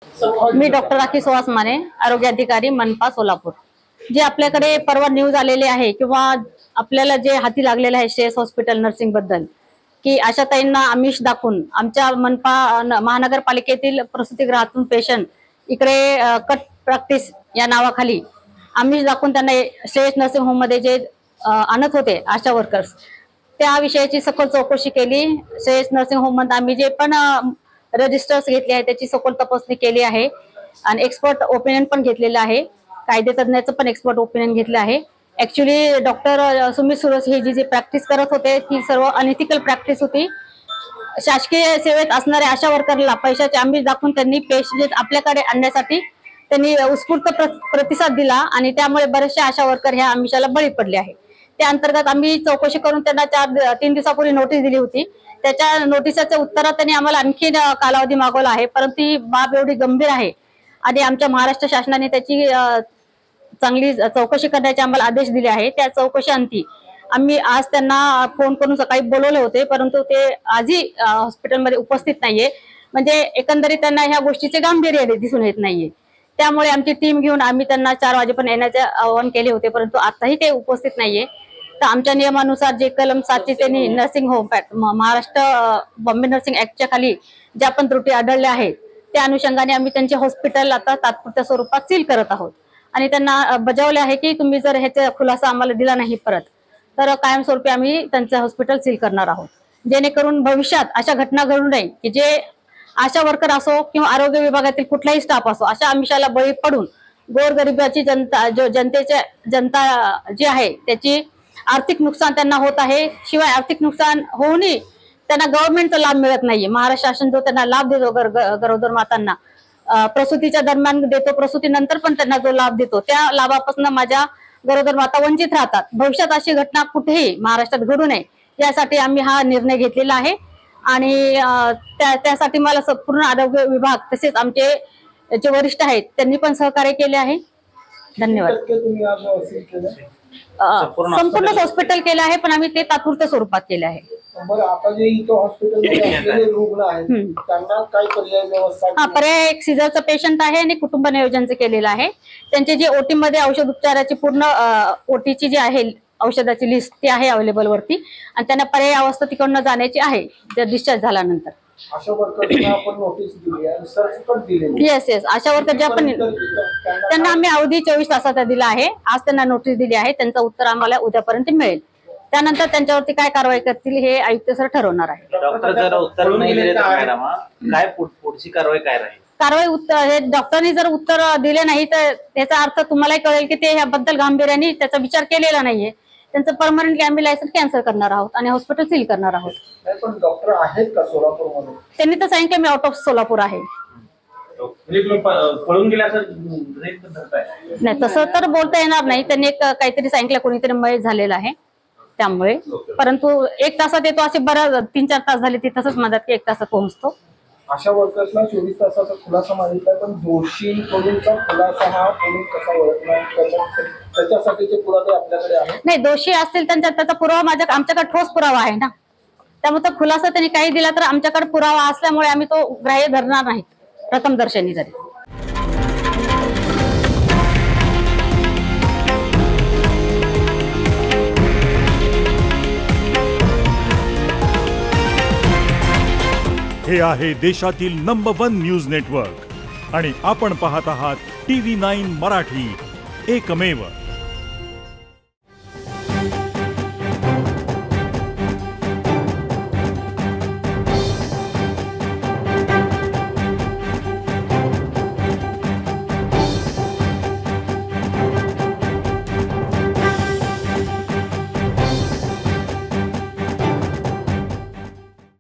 मी doctor rakhi Suhas Mane, आरोग्य अधिकारी मनपा सोलापूर। जे आपल्याकडे परवा न्यूज आलेले आहे किंवा आपल्याला जे हाती लागलेले आहे श्रेयस हॉस्पिटल नर्सिंग बद्दल की आशाताईंना आमिष दाखवून आमच्या मनपा महानगरपालिकेतील प्रसूतिगृहातून पेशंट इकडे कट प्रॅक्टिस या नावाखाली आमिष दाखवून त्यांना श्रेयस नर्सिंग होम मध्ये जे आणत होते आशा वर्कर्स, त्या विषयाची सखोल चौकशी केली। श्रेयस नर्सिंग होम मध्ये आम्ही जे पण रजिस्टर्स घेतले आहे त्याची सखोल तपासणी केली आहे आणि एक्सपर्ट ओपिनियन पण घेतलेलं आहे। कायदेतज्ञाचं पण एक्सपर्ट ओपिनियन घेतलं आहे। ऍक्च्युली डॉक्टर सुमित सुरस हे जी प्रॅक्टिस करत होते ती सर्व अनइथिकल प्रॅक्टिस होती। शासकीय सेवेत असणाऱ्या आशा वर्करला पैशाचे आमिष दाखवून त्यांनी पेशंट आपल्याकडे आणण्यासाठी त्यांनी उत्स्फूर्त प्रतिसाद दिला आणि त्यामुळे बरेचसे आशा वर्कर ह्या आमिषाला बळी पडले आहे। त्या अंतर्गत आम्ही चौकशी करून त्यांना 3 दिवसापूर्वी नोटीस दिली होती। त्याच्या नोटिसाच्या उत्तरात त्यांनी आम्हाला आणखी कालावधी मागवला आहे, परंतु ही बाब एवढी गंभीर आहे आणि आमच्या महाराष्ट्र शासनाने त्याची चांगली चौकशी करण्याचे आम्हाला आदेश दिले आहे। त्या चौकशी अंती आम्ही आज त्यांना फोन करून सकाळी बोलवले होते, परंतु ते आजही हॉस्पिटलमध्ये उपस्थित नाहीये। म्हणजे एकंदरीत त्यांना ह्या गोष्टीचे गांभीर्य दिसून येत नाहीये। त्यामुळे आमची टीम घेऊन आम्ही त्यांना 4 वाजेपर्यंत येण्याचे आवाहन केले होते, परंतु आताही ते उपस्थित नाहीये। तर आमच्या नियमानुसार जे कलम 7 चे त्यांनी nursing home Maharashtra Bombay nursing ऍक्टच्या खाली ज्या पण त्रुटी आढळल्या आहेत त्या अनुषंगाने आम्ही त्यांचे हॉस्पिटल आता तात्पुरत्या स्वरूपात सील करत आहोत आणि त्यांना बजावले आहे की तुम्ही जर ह्याचा खुलासा आम्हाला दिला नाही परत तर कायमस्वरूपी आम्ही त्यांचं हॉस्पिटल सील करणार आहोत, जेणेकरून भविष्यात अशा घटना घडू नये की जे आशा वर्कर असो किंवा आरोग्य विभागातील कुठलाही स्टाफ असो अशा आमिषाला बळी पडून गोरगरिबाची जनता जी आहे त्याची आर्थिक नुकसान त्यांना होत आहे। शिवाय आर्थिक नुकसान होऊनही त्यांना गव्हर्नमेंटचा लाभ मिळत नाहीये। महाराष्ट्र शासन जो त्यांना लाभ देतो गरोदर मातांना प्रसूतीच्या दरम्यान देतो, प्रसूतीनंतर पण त्यांना जो लाभ देतो त्या लाभापासून माझ्या गरोदर माता वंचित राहतात। भविष्यात अशी घटना कुठेही महाराष्ट्रात घडू नये यासाठी आम्ही हा निर्णय घेतलेला आहे आणि त्यासाठी मला संपूर्ण आरोग्य विभाग तसेच आमचे जे वरिष्ठ आहेत त्यांनी पण सहकार्य केले आहे। धन्यवाद। संपूर्ण हॉस्पिटल केले आहे, पण आम्ही ते तात्पुरत्या स्वरूपात केले आहे। पर्याय एक सीझरचा पेशंट आहे आणि कुटुंब नियोजनचं केलेलं आहे। त्यांचे जे ओटी मध्ये औषध उपचाराची पूर्ण ओटीची जी आहे औषधाची लिस्ट ती आहे अवेलेबल वरती आणि त्यांना पर्याय अवस्था तिकडनं जाण्याची आहे जर डिस्चार्ज झाल्यानंतर। आशा वर्कर्सना आपण नोटीस दिली आहे, सर्टिफिकेट दिले। येस आशा वर्कर ज्या पण त्यांना आम्ही अवधी 24 तासाचा दिला आहे। आज त्यांना नोटीस दिली आहे, त्यांचं उत्तर आम्हाला उद्यापर्यंत मिळेल। त्यानंतर त्यांच्यावरती काय कारवाई करतील हे आयुक्त सर ठरवणार आहे। डॉक्टर जर उत्तर नाही दिले तर मॅडम काय पुढची कारवाई काय राहील? कारवाई हे डॉक्टरनी जर उत्तर दिले नाही तर त्याचा अर्थ तुम्हालाही कळेल की ते ह्याबद्दल गांभीर्याने त्याचा विचार केलेला नाहीये। त्यांचं परमनंटली आम्ही लायसन्स कॅन्सल करणार आहोत आणि हॉस्पिटल सील करणार आहोत। पण डॉक्टर आहेत का सोलापूरमध्ये? त्यांनी तर सांगितलं मी आउट ऑफ सोलापूर आहे। पळून गेला तर नाही तसं तर बोलता येणार नाही। त्यांनी काहीतरी सांगितलं कोणीतरी मयत झालेलं आहे त्यामुळे, परंतु 1 तासात येतो असे बरं 3-4 तास झाले ते तसंच म्हणतात की 1 तासात पोहोचतो। अशा वर्कर्सला 24 तासाचा खुलासा मागितलाय, पण दोषींकडूनचा खुलासा हा पोलीस कसा ओळखणार त्याच्यासाठीचे पुरावे आपल्याकडे आहेत? नाही, दोषी असतील त्याचा पुरावा आमच्याकडे ठोस पुरावा आहे ना, त्यामुळे तो खुलासा त्यांनी काही दिला तर आमच्याकडे पुरावा असल्यामुळे आम्ही तो ग्राह्य धरणार नाहीत प्रथमदर्शनी जरी। हे आहे देशातील नंबर 1 न्यूज नेटवर्क आणि आपण पाहत आहात TV9 मराठी, एकमेव।